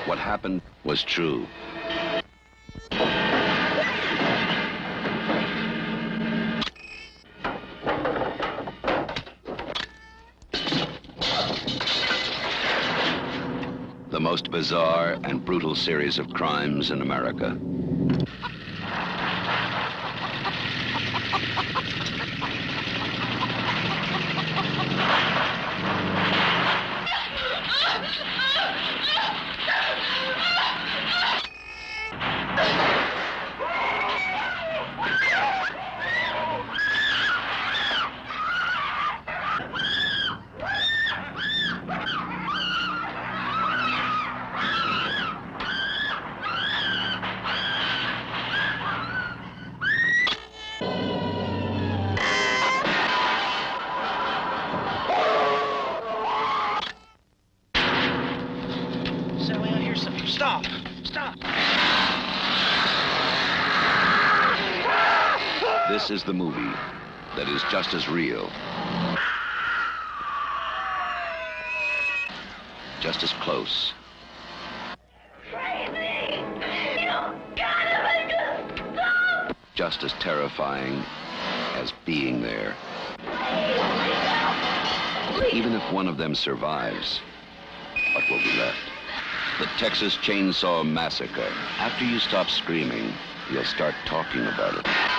What happened was true. The most bizarre and brutal series of crimes in America. Stop! Stop! This is the movie that is just as real, just as close, just as terrifying as being there. Even if one of them survives, what will be left? The Texas Chainsaw Massacre. After you stop screaming, you'll start talking about it.